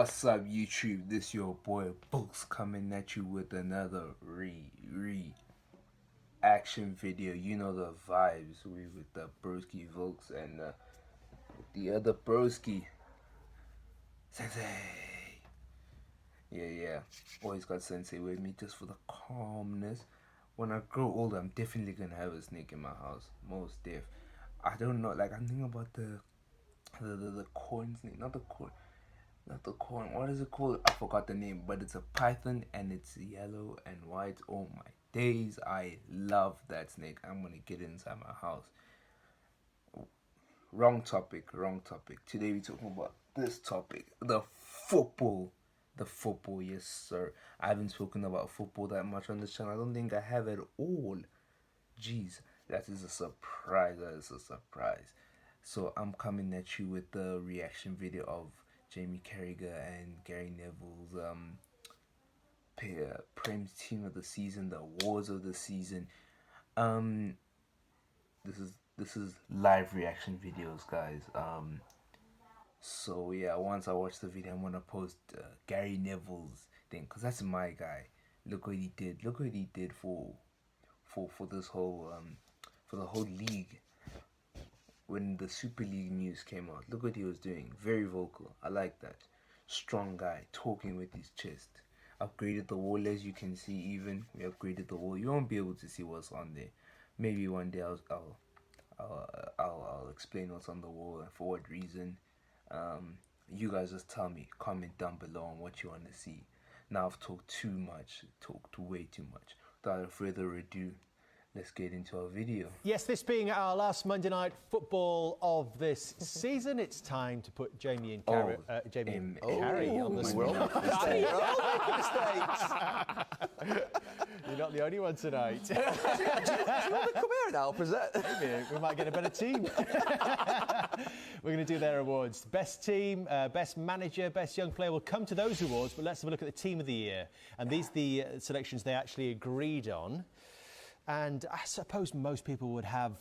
What's up, YouTube? This your boy Books coming at you with another action video. You know the vibes. We with the broski Volks and the other broski Sensei. Yeah. Always got Sensei with me just for the calmness. When I grow older, I'm definitely gonna have a snake in my house. Most def. I don't know. Like I'm thinking about the corn snake, not the corn. What is it called? I forgot the name, but it's a python and it's yellow and white. Oh my days, I love that snake. I'm gonna get it inside my house. Wrong topic. Today we're talking about this topic, the football. The football, yes sir. I haven't spoken about football that much on this channel. I don't think I have at all. Jeez, that is a surprise. So I'm coming at you with the reaction video of Jamie Carragher and Gary Neville's Prem's team of the season, the awards of the season. This is live reaction videos, guys. So yeah, once I watch the video, I'm gonna post Gary Neville's thing, cause that's my guy. Look what he did. Look what he did for this whole for the whole league. When the Super League news came out, look what he was doing. Very vocal. I like that. Strong guy, talking with his chest. Upgraded the wall, as you can see. Even we upgraded the wall. You won't be able to see what's on there. Maybe one day I'll explain what's on the wall and for what reason. You guys just tell me. Comment down below on what you want to see. Now I've talked too much. Talked way too much. Without further ado, let's get into our video. Yes, this being our last Monday night football of this season, it's time to put Jamie and Carrie, Carrie on the spot. You're not the only one tonight. Do you want to come here now, present? Maybe we might get a better team. We're going to do their awards. Best team, best manager, best young player. We'll come to those awards, but let's have a look at the team of the year. And these are the selections they actually agreed on. And I suppose most people would have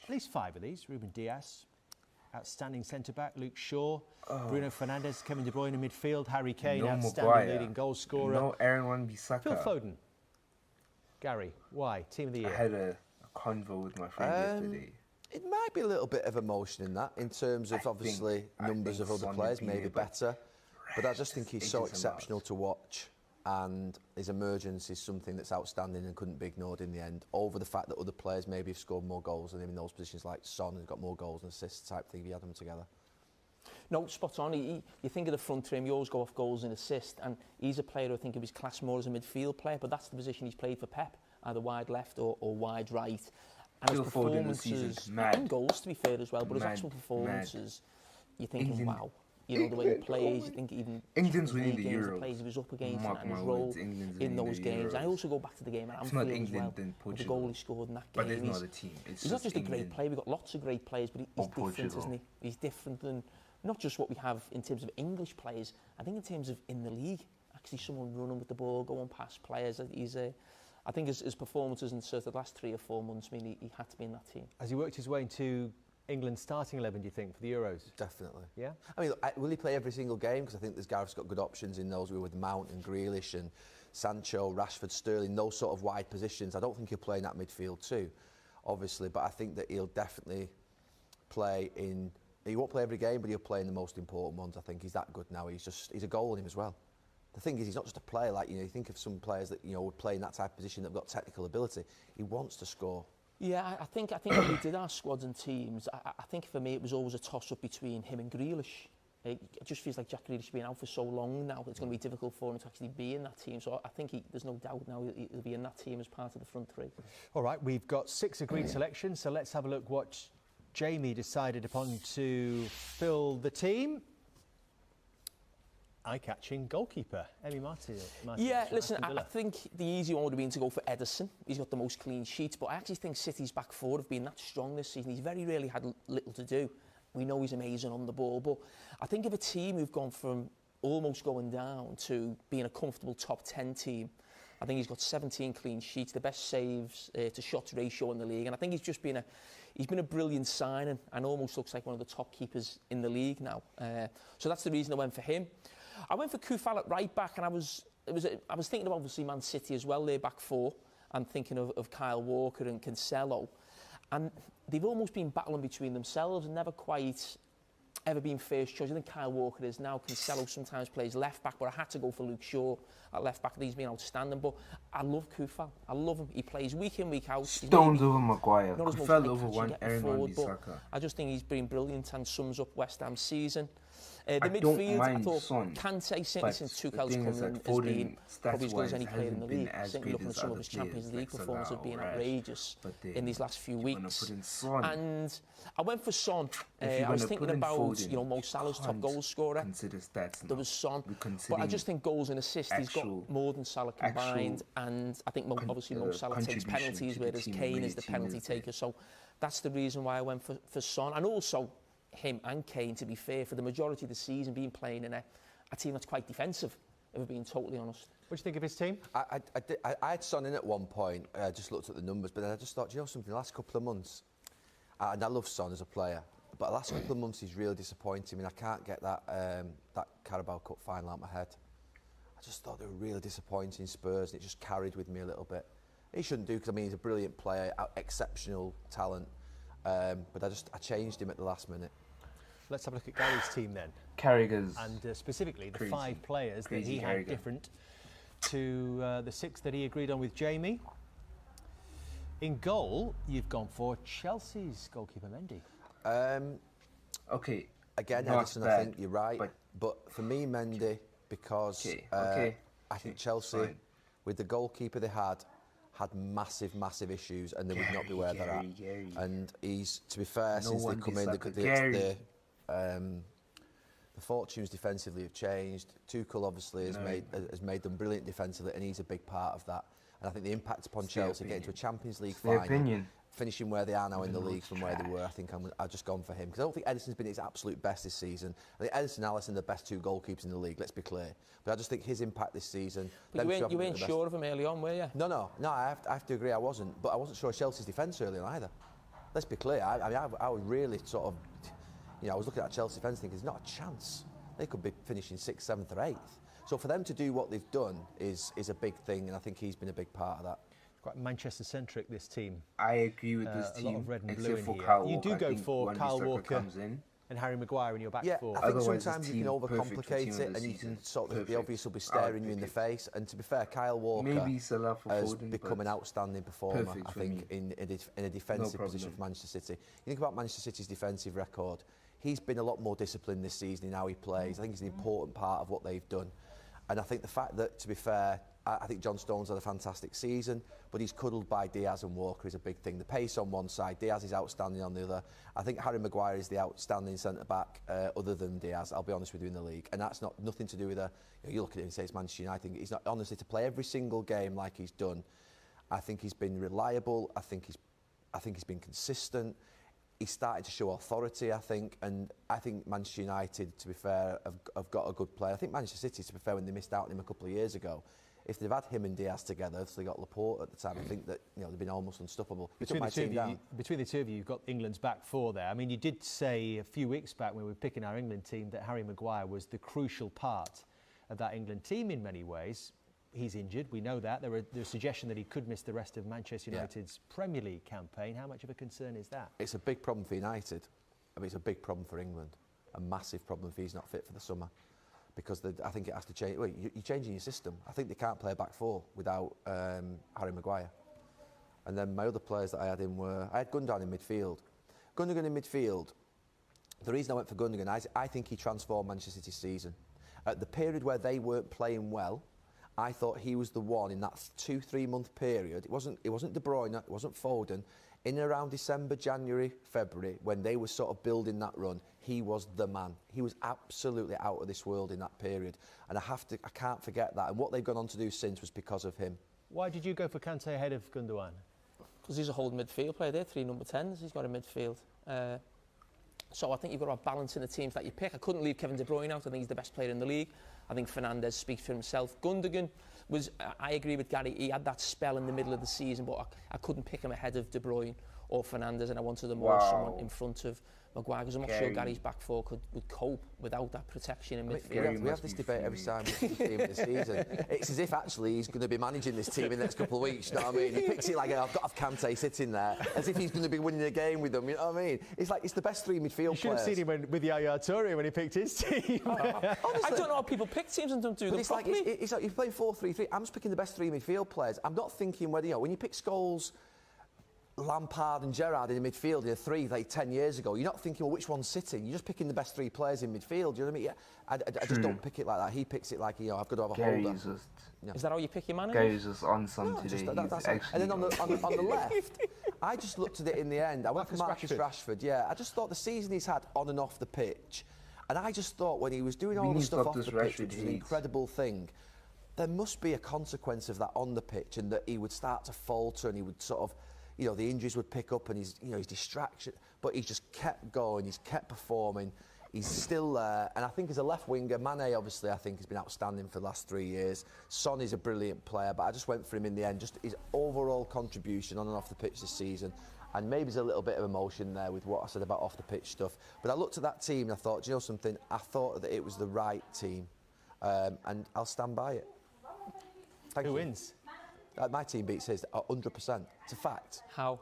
at least 5 of these. Ruben Dias, outstanding centre-back. Luke Shaw, Bruno Fernandes, Kevin De Bruyne in midfield. Harry Kane, outstanding leading goal scorer. No Aaron Wan-Bissaka. Phil Foden. Gary, why? Team of the year. I had a convo with my friend yesterday. It might be a little bit of emotion in that, in terms of obviously numbers of other players, maybe better. But I just think he's so exceptional to watch. And his emergence is something that's outstanding and couldn't be ignored in the end, over the fact that other players maybe have scored more goals than him in those positions, like Son has got more goals and assists type thing if you had them together. No, spot on. You think of the front three, you always go off goals and assists, and he's a player who I think of his class more as a midfield player, but that's the position he's played for Pep, either wide left or wide right. And his performances, and goals to be fair as well, but his actual performances, you're thinking, wow. You know, the way he plays, you think even England's winning the games, Euros. The players he was up against and his role in those games. I also go back to the game at Anfield as well, the goal he scored in that game. But it's not a team. He's not just a great player, we've got lots of great players, but he's different, isn't he? He's different than not just what we have in terms of English players, I think in terms of in the league, actually someone running with the ball, going past players. I think his performances in sort of the last 3 or 4 months mean he had to be in that team. Has he worked his way into England's starting 11, do you think, for the Euros? Definitely. Yeah? I mean, look, will he play every single game? Because I think Gareth's got good options in those with Mount and Grealish and Sancho, Rashford, Sterling, those sort of wide positions. I don't think he'll play in that midfield too, obviously, but I think that he'll definitely play in... He won't play every game, but he'll play in the most important ones. I think he's that good now. He's a goal in him as well. The thing is, he's not just a player like, you think of some players that, would play in that type of position that have got technical ability. He wants to score. Yeah, I think when we did our squads and teams, I think for me it was always a toss-up between him and Grealish. It just feels like Jack Grealish has been out for so long now, it's going to be difficult for him to actually be in that team. So I think there's no doubt now he'll be in that team as part of the front three. All right, we've got 6 agreed selections, so let's have a look what Jamie decided upon to fill the team. Eye-catching goalkeeper, Emi Martinez. Yeah, listen, I think the easy one would have been to go for Ederson. He's got the most clean sheets, but I actually think City's back four have been that strong this season. He's very rarely had little to do. We know he's amazing on the ball, but I think of a team who've gone from almost going down to being a comfortable top 10 team, I think he's got 17 clean sheets, the best saves to shots ratio in the league, and I think he's been a brilliant signing and almost looks like one of the top keepers in the league now. So that's the reason I went for him. I went for Kufal at right back, and I was thinking of obviously Man City as well, their back four. I'm thinking of Kyle Walker and Cancelo, and they've almost been battling between themselves and never quite ever been first choice. I think Kyle Walker is now. Cancelo sometimes plays left back, but I had to go for Luke Shaw at left back. He's been outstanding, but I love Kufal. I love him. He plays week in, week out. Stones over Maguire. Not as much Kufal over one Aaron forward, but Wan-Bissaka. I just think he's been brilliant and sums up West Ham's season. The I midfield, don't mind I thought Son, Kante, certainly but since the Tuchel's thing come is in, that has Foden, been probably as good as any stats-wise, player in the hasn't been league. I as think great looking at as some of other his Champions players, League like performances have Salah been or Rash. outrageous But then in these last few if you wanna weeks. put in Son, And I went for Son. if you're I was gonna thinking put in about Foden, Mo Salah's top can't goal scorer. consider stats There now. was Son, We're but I considering just think goals and assists, he's actual- got more than Salah combined, and I think obviously Mo Salah takes contribution penalties, to the whereas team, Kane really is the team penalty is there. taker. So that's the reason why I went for Son, and also him and Kane, to be fair, for the majority of the season being playing in a team that's quite defensive, if we're being totally honest. What do you think of his team? I had Son in at one point. I just looked at the numbers, but then I just thought, do you know something? The last couple of months, and I love Son as a player, but the last couple of months he's really disappointing me. I can't get that Carabao Cup final out of my head. I just thought they were really disappointing Spurs, and it just carried with me a little bit. He shouldn't do, because I mean he's a brilliant player, exceptional talent, but I changed him at the last minute. Let's have a look at Gary's team then, Carragher's and specifically the crazy. 5 players that Crazy he had Carragher. different to the 6 that he agreed on with Jamie. In goal, you've gone for Chelsea's goalkeeper Mendy. Okay. Again, not Edison, I bad, think you're right, but for me, Mendy, because Okay. I think Chelsea, fine. with the goalkeeper they had massive issues, and they would not be where they're at. Gary. And he's, to be fair, since they come in, Wan-Bissaka. the fortunes defensively have changed. Tuchel obviously has made them brilliant defensively, and he's a big part of that. And I think the impact upon It's their Chelsea getting to a opinion. Champions League It's their final, opinion. finishing where they are now in the league from where they were, I think I've just gone for him. Because I don't think Edison's been at his absolute best this season. I think Edison and Alisson are the best 2 goalkeepers in the league, let's be clear. But I just think his impact this season... But you weren't sure of him early on, were you? No, I have to agree I wasn't. But I wasn't sure of Chelsea's defence early on either. Let's be clear, I was really sort of... I was looking at Chelsea defence thinking, there's not a chance. They could be finishing 6th, 7th or 8th. So for them to do what they've done is a big thing, and I think he's been a big part of that. Quite Manchester-centric, this team. I agree with this a team. lot of red and blue except in for here. Kyle You Walker. do I go think for Kyle Wan-Bissaka Walker comes in. and Harry Maguire in your back Yeah, four. I think Otherwise, sometimes this you can team perfect for overcomplicate team it, of and the you can season. sort of the Perfect. obvious will be I would staring you in pick the it. face. And to be fair, Kyle Walker Maybe Salah for has Foden, become but an outstanding performer, perfect I for think, me. in a defensive position problem. for Manchester City. You think about Manchester City's defensive record, he's been a lot more disciplined this season in how he plays. I think he's an important part of what they've done. And I think the fact that, to be fair, I think John Stones had a fantastic season, but he's cuddled by Diaz and Walker is a big thing. The pace on one side, Diaz is outstanding on the other. I think Harry Maguire is the outstanding centre-back other than Diaz, I'll be honest with you, in the league. And that's nothing to do with you look at it and say it's Manchester United. He's not, honestly, to play every single game like he's done, I think he's been reliable, I think he's been consistent. He's started to show authority, I think, and I think Manchester United, to be fair, have got a good player. I think Manchester City, to be fair, when they missed out on him a couple of years ago, if they've had him and Diaz together, so they got Laporte at the time, I think that they've been almost unstoppable. Between the two of you, you've got England's back four there. I mean, you did say a few weeks back when we were picking our England team that Harry Maguire was the crucial part of that England team in many ways. He's injured, we know that. There's a suggestion that he could miss the rest of Manchester United's Premier League campaign. How much of a concern is that? It's a big problem for United. I mean, it's a big problem for England. A massive problem if he's not fit for the summer. Because I think it has to change. Well, you're changing your system. I think they can't play a back four without Harry Maguire. And then my other players that I had in were... I had Gundogan in midfield. Gundogan in midfield, the reason I went for Gundogan, I think he transformed Manchester City's season. At the period where they weren't playing well, I thought he was the one in that 2-3 month period. It wasn't De Bruyne, it wasn't Foden. In and around December, January, February, when they were sort of building that run, he was the man. He was absolutely out of this world in that period. And I can't forget that. And what they've gone on to do since was because of him. Why did you go for Kante ahead of Gundogan? Because he's a holding midfield player. They're 3 number 10s he's got in midfield. So I think you've got to have balance in the teams that you pick. I couldn't leave Kevin De Bruyne out. I think he's the best player in the league. I think Fernandes speaks for himself. Gundogan was, I agree with Gary, he had that spell in the middle of the season, but I couldn't pick him ahead of De Bruyne or Fernandes, and I wanted them all someone in front of Maguire, because I'm not sure Gary's back four would cope without that protection in midfield. We have this debate every time we see the team of the season. It's as if actually he's going to be managing this team in the next couple of weeks, you know what I mean? He picks it like, I've got to have Kante sitting there, as if he's going to be winning a game with them, you know what I mean? It's like, it's the best three midfield players. You should have seen him with Yaya Toure when he picked his team. I don't know how people pick teams and don't do them properly. It's like you're playing 4-3-3. I'm just picking the best three midfield players. I'm not thinking whether, you know, when you pick Scholes, Lampard and Gerrard in the midfield in a three like 10 years ago, you're not thinking, well, which one's sitting? You're just picking the best three players in midfield. You know what I mean? Yeah, I just don't pick it like that. He picks it like, you know, I've got to have a holder. Is that how you pick your manager? Gary's just on some today. And then on the left, I just looked at it in the end. I went for Marcus Rashford. Yeah, I just thought the season he's had on and off the pitch, and I just thought when he was doing all the stuff off the pitch, which is an incredible thing, there must be a consequence of that on the pitch, and that he would start to falter and he would sort of, you know, the injuries would pick up and his distraction, but he's just kept going, he's kept performing, he's still there. And I think as a left winger, Mane obviously I think has been outstanding for the last 3 years. Son is a brilliant player, but I just went for him in the end, just his overall contribution on and off the pitch this season. And maybe there's a little bit of emotion there with what I said about off the pitch stuff. But I looked at that team and I thought, do you know something? I thought that it was the right team, and I'll stand by it. Who wins? My team beats his 100%. It's a fact. How?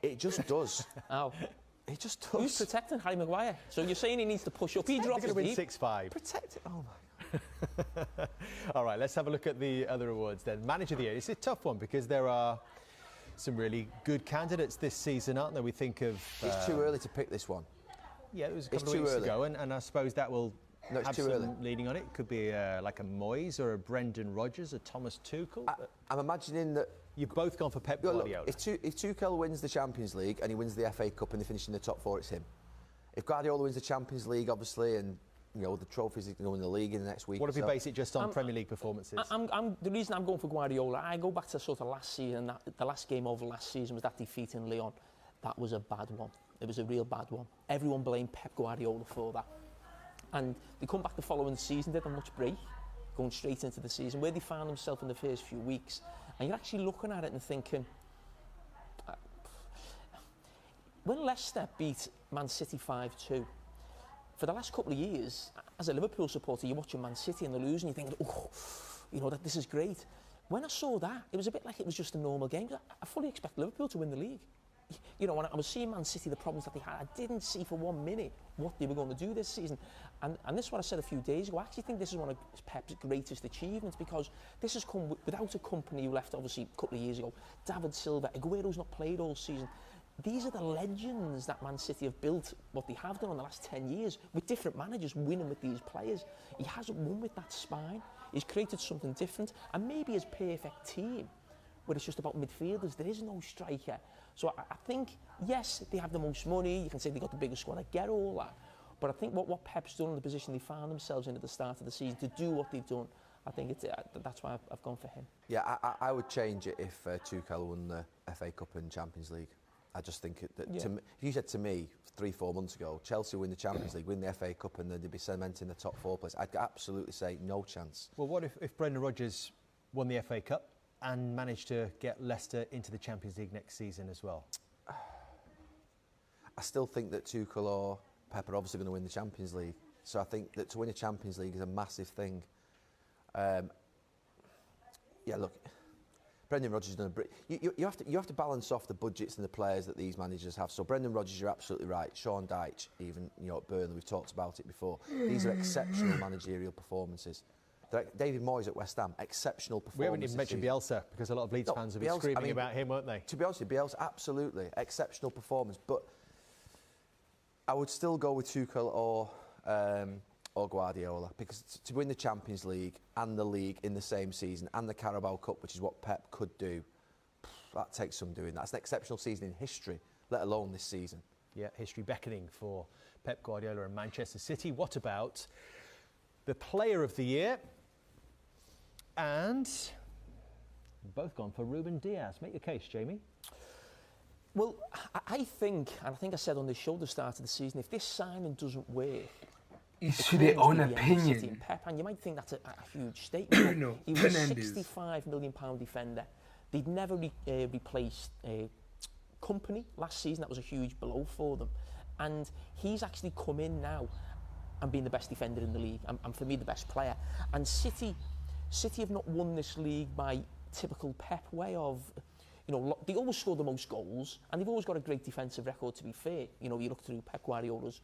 It just does. How? It just does. Who's protecting Harry Maguire? So you're saying he needs to push up. He drops They're going his to win 6-5. Protect it. Oh my God. All right, let's have a look at the other awards then. Manager of the Year. It's a tough one because there are some really good candidates this season, aren't there? We think of... It's too early to pick this one. Yeah, it was a couple of weeks ago, and I suppose that will have some leading on it. It could be like a Moyes or a Brendan Rodgers, a Thomas Tuchel. I'm imagining that... You've both gone for Pep Guardiola. Look, if Tuchel wins the Champions League and he wins the FA Cup and they finish in the top four, it's him. If Guardiola wins the Champions League, obviously, and you know the trophies he's going to win the league in the next week. What if you base it just on Premier League performances? The reason I'm going for Guardiola, I go back to sort of last season. The last game of last season was that defeat in Lyon. That was a bad one. It was a real bad one. Everyone blamed Pep Guardiola for that. And they come back the following season, didn't have much break, going straight into the season, where they found themselves in the first few weeks. And you're actually looking at it and thinking, when Leicester beat Man City 5-2, for the last couple of years, as a Liverpool supporter, you're watching Man City and they're losing, you're thinking, oh, you know, this is great. When I saw that, it was a bit like it was just a normal game. I fully expect Liverpool to win the league. You know, when I was seeing Man City, the problems that they had, I didn't see for 1 minute what they were going to do this season. And this is what I said a few days ago. I actually think this is one of Pep's greatest achievements, because this has come without a company who left, obviously, a couple of years ago. David Silva, Aguero's not played all season. These are the legends that Man City have built, what they have done in the last 10 years, with different managers winning with these players. He hasn't won with that spine. He's created something different. And maybe his perfect team, where it's just about midfielders, there is no striker. So I think, yes, they have the most money. You can say they got the biggest squad. I get all that. But I think what Pep's done in the position they found themselves in at the start of the season to do what they've done, I think that's why I've gone for him. Yeah, I would change it if Tuchel won the FA Cup and Champions League. I just think that if you said to me 3-4 months ago, Chelsea win the Champions League, win the FA Cup, and then they'd be cementing the top four place, I'd absolutely say no chance. Well, what if Brendan Rodgers won the FA Cup and managed to get Leicester into the Champions League next season as well? I still think that Tuchel or Pep are obviously going to win the Champions League. So I think that to win a Champions League is a massive thing. Yeah, look, Brendan Rodgers has done you have to balance off the budgets and the players that these managers have. So Brendan Rodgers, you're absolutely right. Sean Dyche, even at Burnley, we've talked about it before. These are exceptional managerial performances. David Moyes at West Ham, exceptional performance. We haven't even mentioned Bielsa, because a lot of Leeds fans have been screaming about him, weren't they? To be honest with you, Bielsa, absolutely, exceptional performance. But I would still go with Tuchel or Guardiola, because to win the Champions League and the league in the same season and the Carabao Cup, which is what Pep could do, that takes some doing. That's an exceptional season in history, let alone this season. Yeah, history beckoning for Pep Guardiola and Manchester City. What about the Player of the Year? And both gone for Ruben Diaz. Make your case, Jamie. Well, I think, and I think I said on the show at the start of the season, if this signing doesn't work, It's to their own City and opinion. Pep, and you might think that's a huge statement. No, He was a Fernandes. £65 million defender. They'd never replaced Company last season. That was a huge blow for them. And he's actually come in now and been the best defender in the league, and for me the best player. And City have not won this league by typical Pep way of, you know, they always score the most goals, and they've always got a great defensive record, to be fair. You know, you look through Pep Guardiola's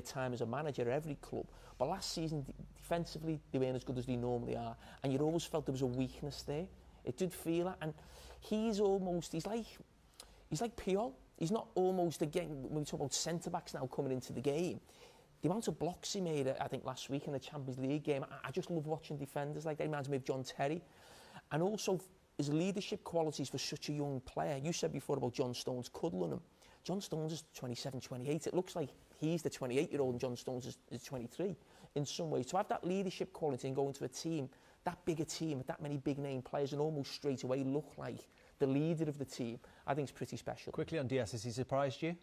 time as a manager at every club. But last season, defensively, they weren't as good as they normally are. And you always felt there was a weakness there. It did feel that. And he's like Puyol. He's not almost, again, when we talk about centre-backs now coming into the game, the amount of blocks he made, I think, last week in the Champions League game, I just love watching defenders like that. He reminds me of John Terry. And also his leadership qualities for such a young player. You said before about John Stones cuddling him. John Stones is 27, 28. It looks like he's the 28-year-old and John Stones is 23 in some ways. To have that leadership quality and go into a team, that bigger team with that many big-name players and almost straight away look like the leader of the team, I think it's pretty special. Quickly on Diaz, has he surprised you?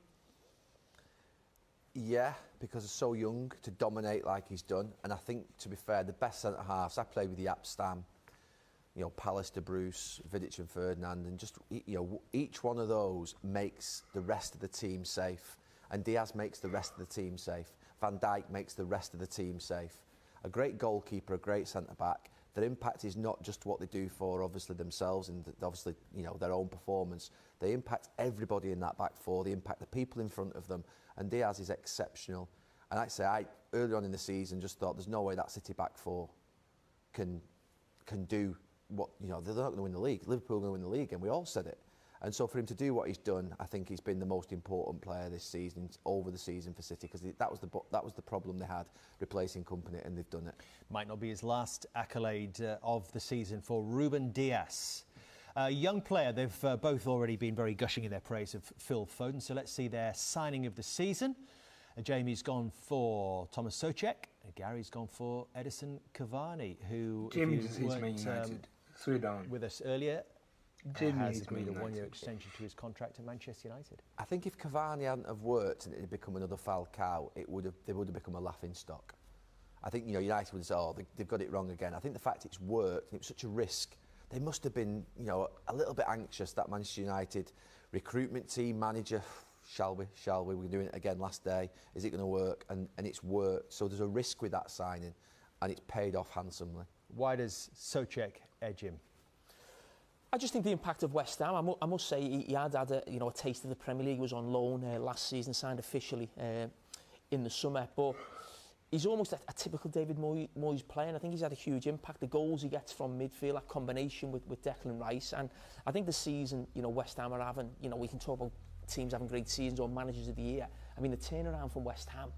Yeah, because he's so young to dominate like he's done. And I think, to be fair, the best centre-halves, I played with the Stam, you know, Pallister, Bruce, Vidic and Ferdinand, and just, you know, each one of those makes the rest of the team safe. And Diaz makes the rest of the team safe. Van Dijk makes the rest of the team safe. A great goalkeeper, a great centre-back. Their impact is not just what they do for, obviously, themselves and obviously, you know, their own performance. They impact everybody in that back four. They impact the people in front of them. And Diaz is exceptional. And I'd say, earlier on in the season, just thought there's no way that City back four can do what, you know, they're not going to win the league. Liverpool are going to win the league, and we all said it. And so for him to do what he's done, I think he's been the most important player this season, over the season for City, because that was the problem they had, replacing Company, and they've done it. Might not be his last accolade of the season for Ruben Diaz. Young player, they've both already been very gushing in their praise of Phil Foden, so let's see their signing of the season. Jamie's gone for Thomas Souček, and Gary's gone for Edison Cavani, who, Jamie if just you hates Man weren't United. Swear down. with us earlier, Jamie has hates Man agreed a United. one-year extension to his contract at Manchester United. I think if Cavani hadn't have worked and it had become another Falcao, they would have become a laughing stock. I think, you know, United would say, oh, they've got it wrong again. I think the fact it's worked, and it was such a risk, they must have been, you know, a little bit anxious, that Manchester United recruitment team, manager, shall we? We're doing it again last day. Is it going to work? And it's worked. So there's a risk with that signing, and it's paid off handsomely. Why does Souček edge him? I just think the impact of West Ham. I must say he had a taste of the Premier League. He was on loan last season, signed officially in the summer. But he's almost a typical David Moyes player, and I think he's had a huge impact. The goals he gets from midfield, that combination with Declan Rice, and I think the season, you know, West Ham are having, you know, we can talk about teams having great seasons or managers of the year. I mean, the turnaround from West Ham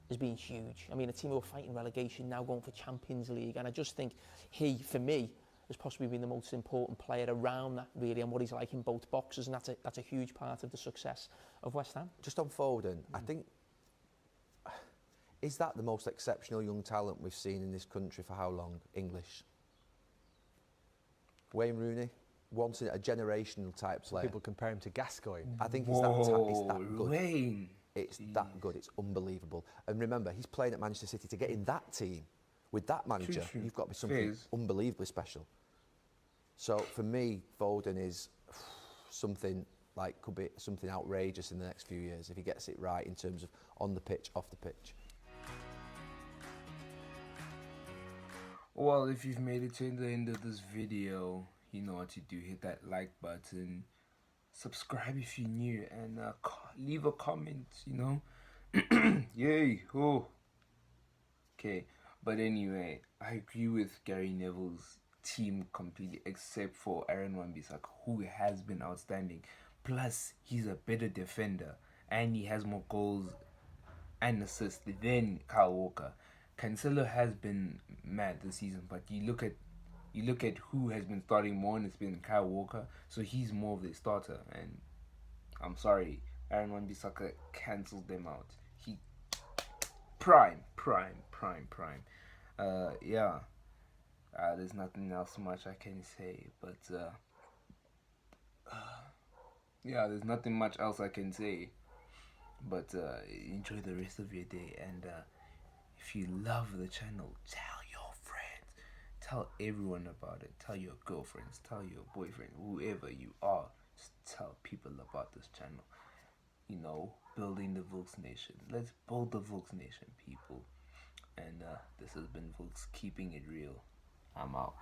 has been huge. I mean, a team who are fighting relegation now going for Champions League, and I just think he, for me, has possibly been the most important player around that, really, and what he's like in both boxes, and that's a huge part of the success of West Ham. Just on Foden, I think, is that the most exceptional young talent we've seen in this country for how long? English. Wayne Rooney, once in a generational type player. People compare him to Gascoigne. I think it's that good. Wayne. It's that good. It's unbelievable. And remember, he's playing at Manchester City. To get in that team with that manager, True. you've got to be something unbelievably special. So for me, Foden is something like, could be something outrageous in the next few years if he gets it right in terms of on the pitch, off the pitch. Well, if you've made it to the end of this video, you know what to do. Hit that like button, subscribe if you're new, and leave a comment, you know. Yay, oh. Okay, but anyway, I agree with Gary Neville's team completely, except for Aaron Wan-Bissaka, who has been outstanding. Plus, he's a better defender, and he has more goals and assists than Kyle Walker. Cancelo has been mad this season, but you look at who has been starting more, and it's been Kyle Walker, so he's more of the starter. And I'm sorry, Aaron Wan-Bissaka cancels them out. He prime. Yeah. There's nothing else much I can say, but Yeah, there's nothing much else I can say. But enjoy the rest of your day. And if you love the channel, tell your friends. Tell everyone about it. Tell your girlfriends. Tell your boyfriend. Whoever you are. Just tell people about this channel. You know, building the Volks Nation. Let's build the Volks Nation, people. And this has been Volks keeping it real. I'm out.